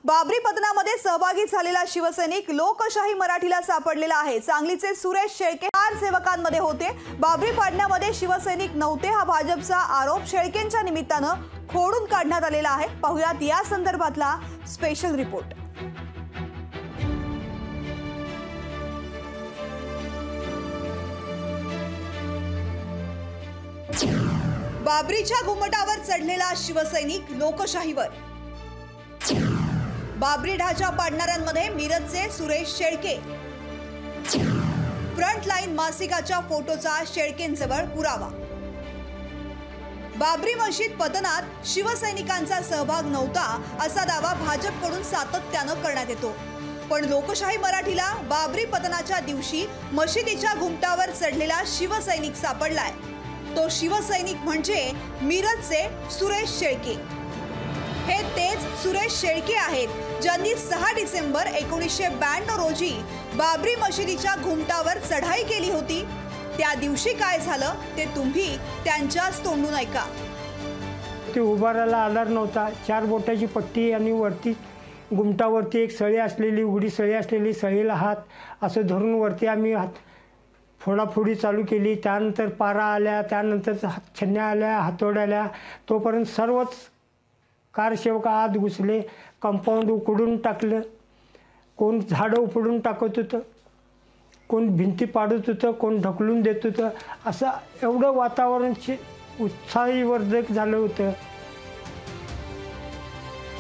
बाबरी पतनामध्ये सहभागी झालेला शिवसैनिक लोकशाही मराठीला सापडलेला आहे। सांगलीचे सुरेश शेळके सेवकांमध्ये होते। बाबरी पाडण्यामध्ये शिवसैनिक नव्हते हा भाजपचा आरोप शेळकेंच्या निमित्तानं खोडून काढण्यात आलेला आहे। पाहुयात या संदर्भातला स्पेशल रिपोर्ट। बाबरीच्या घुमटावर चढलेला शिवसैनिक लोकशाहीवर। बाबरी ढाचा पाडणाऱ्यांमध्ये मिरजचे सुरेश शेळके। फ्रंटलाईन मासिकाच्या फोटोचा शेळकेंजवळ पुरावा। बाबरी मशीद पतनात शिवसैनिकांचा सहभाग नव्हता असा दावा भाजपकडून सातत्यानं करण्यात येतो, पण लोकशाही मराठीला बाबरी पतनाच्या दिवशी मशिदीच्या घुमटावर चढलेला शिवसैनिक सापडलाय। तो शिवसैनिक म्हणजे मिरजचे सुरेश शेळके। हे तेच सुरेश शेळके आहेत ज्यांनी 6 डिसेंबर 1992 रोजी बाबरी मशिदीच्या घुमटावर चढाई केली होती। त्या दिवशी काय झालं ते तुम्ही त्यांच्याच तोंडून ऐका। ते उभारायला आधार नव्हता। 4 बोटाची पट्टी आणि वरती घुमटावरती एक सळी असलेली, उघडी सळी असलेली, सळीला हात असं धरून वरती आम्ही हात फोडाफोडी चालू केली। त्यानंतर पारा आल्या, त्यानंतर छन्या आल्या, हातोड्या आल्या। तोपर्यंत सर्वच कारसेवक आत घुसले। कंपाऊंड उकडून टाकलं, कोण झाडं उपडून टाकत होतं, कोण भिंती पाडत होतं, कोण ढकलून देत होतं। असं एवढं वातावरण उत्साहीवर्धक झालं होतं।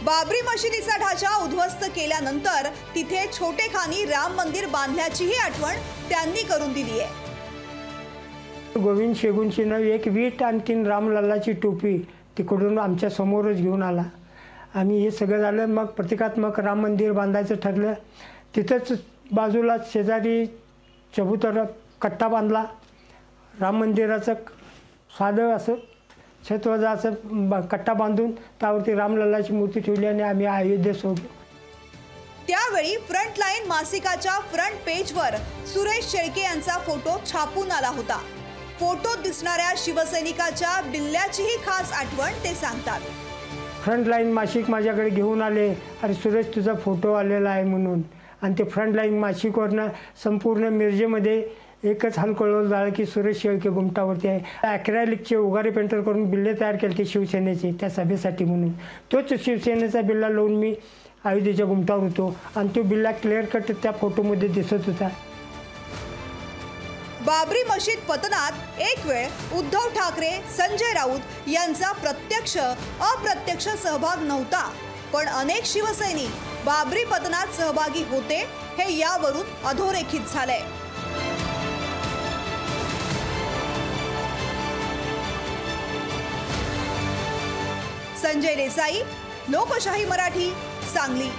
बाबरी मशिदीचा ढाचा उद्ध्वस्त केल्यानंतर तिथे छोटेखानी राम मंदिर बांधल्याचीही आठवण त्यांनी करून दिली आहे। गोविंद शेगुनशीनं एक वीट आणि 3 रामलल्लाची टोपी तिकडून आमच्या समोरच घेऊन आला। आणि हे सगळं झालं, मग प्रतिकात्मक राम मंदिर बांधायचं ठरलं। तिथंच बाजूला शेजारी चबुतरा कट्टा बांधला। राम मंदिराचं साधं असं छतवजाचं कट्टा बांधून त्यावरती रामलल्लाची मूर्ती ठेवली आणि आम्ही अयोध्ये सोडलो। त्यावेळी फ्रंटलाईन मासिकाच्या फ्रंट पेजवर सुरेश शेळके यांचा फोटो छापून आला होता। फोटोत दिसणाऱ्या शिवसैनिकाच्या बिल्ल्याचीही खास आठवण ते सांगतात। फ्रंटलाईन मासिक माझ्याकडे घेऊन आले, अरे सुरेश तुझा फोटो आलेला आहे म्हणून। आणि ते फ्रंटलाईन मासिकवरनं संपूर्ण मिरजेमध्ये एकच हलकळवळ झालं की सुरेश शेळके घुमटावरती आहे। ॲक्रेलिकचे उगारे पेंटर करून बिल्ले तयार केले ते शिवसेनेचे त्या सभेसाठी म्हणून। तोच शिवसेनेचा बिल्ला लावून मी अयोध्येच्या घुमटावर होतो आणि तो बिल्ला क्लिअर कट त्या फोटोमध्ये दिसत होता। बाबरी मशीद पतनात एक वेळ उद्धव ठाकरे, संजय राऊत यांचा प्रत्यक्ष अप्रत्यक्ष सहभाग नव्हता, पण अनेक शिवसैनिक बाबरी पतनात सहभागी होते हे यावरून अधोरेखित झालंय। संजय देसाई, लोकशाही मराठी, सांगली।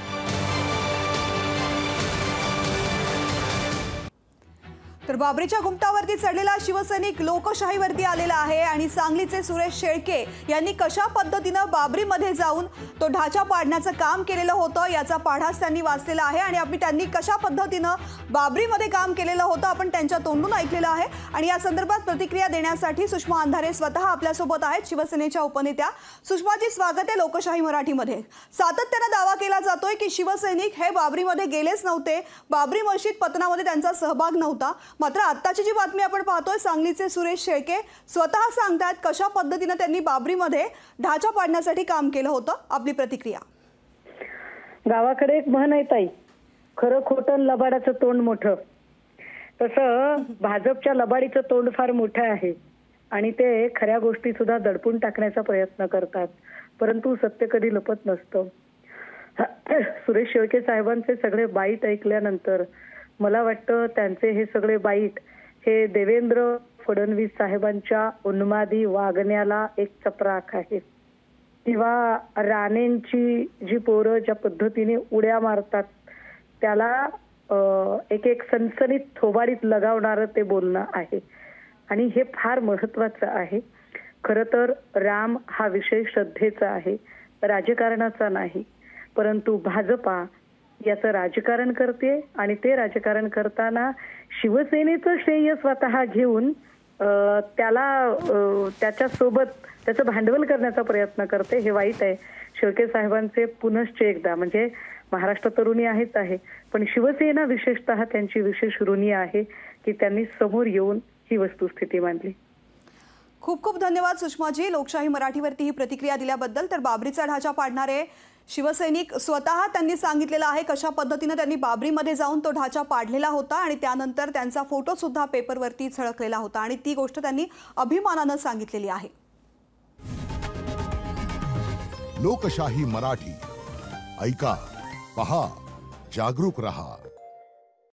तर बाबरीच्या घुमटावरती चढलेला शिवसैनिक लोकशाहीवरती आलेला आहे आणि सांगलीचे सुरेश शेळके यांनी कशा पद्धतीनं बाबरीमध्ये जाऊन तो ढाचा पाडण्याचं काम केलेलं होतं याचा पाढाच त्यांनी वाचलेला आहे आणि त्यांनी कशा पद्धतीनं बाबरीमध्ये काम केलेलं होतं आपण त्यांच्या तोंडून ऐकलेलं आहे। आणि या संदर्भात प्रतिक्रिया देण्यासाठी सुषमा अंधारे स्वतः आपल्यासोबत आहेत, शिवसेनेच्या उपनेत्या। सुषमाजी, स्वागत आहे लोकशाही मराठीमध्ये। सातत्यानं दावा केला जातोय की शिवसैनिक हे बाबरीमध्ये गेलेच नव्हते, बाबरी मशीद पतनामध्ये त्यांचा सहभाग नव्हता। मात्र आत्ताची जी बातमी आपण पाहतोय, सांगलीचे सुरेश शेळके स्वतः सांगतात कशा पद्धतीने त्यांनी बाबरीमध्ये ढाचा पाडण्यासाठी काम केलं होतं। आपली प्रतिक्रिया। गावाकडे एक म्हण आहे ताई, खरं खोटं लबाडाचं तोंड मोठं। तसं भाजपच्या लबाडीचं तोंड फार मोठं आहे आणि ते खऱ्या गोष्टी सुद्धा दडपून टाकण्याचा प्रयत्न करतात, परंतु सत्य कधी लपत नसतं। सुरेश शेळके साहेबांचे सगळे बाईट ऐकल्यानंतर मला वाटतं त्यांचे हे सगळे बाईट हे देवेंद्र फडणवीस साहेबांच्या उन्मादी वागण्याला एक चपराक आहे। किंवा राणेंची जी पोरं ज्या पद्धतीने उड्या मारतात त्याला एक सनसनीत थोबाडीत लगावणारं ते बोलणं आहे आणि हे फार महत्वाचं आहे। खरं तर राम हा विषय श्रद्धेचा आहे, राजकारणाचा नाही, परंतु भाजपा याचं राजकारण करते आणि ते राजकारण करताना शिवसेनेचं श्रेय स्वतः घेऊन त्याच्यासोबत त्याचं भांडवल करण्याचा प्रयत्न करते, हे वाईट आहे. शेळके साहेबांचे पुनश्च एकदा म्हणजे महाराष्ट्र तरुणी आहेच आहे, पण शिवसेना विशेषतः त्यांची विशेष ऋणी आहे की त्यांनी समोर येऊन ही वस्तुस्थिती मांडली. खूप खूप धन्यवाद सुषमाजी, लोकशाही मराठीवरती ही प्रतिक्रिया दिल्याबद्दल. तर बाबरीचा ढाचा पाडणारे शिवसैनिक स्वतः त्यांनी सांगितलेलं आहे कशा पद्धतीने त्यांनी बाबरीमध्ये जाऊन तो ढाचा पाडलेला होता आणि त्यानंतर त्यांचा फोटो सुद्धा पेपरवरती झळकलेला होता आणि ती गोष्ट त्यांनी अभिमानानं सांगितलेली आहे. लोकशाही मराठी ऐका, पहा, जागरूक रहा.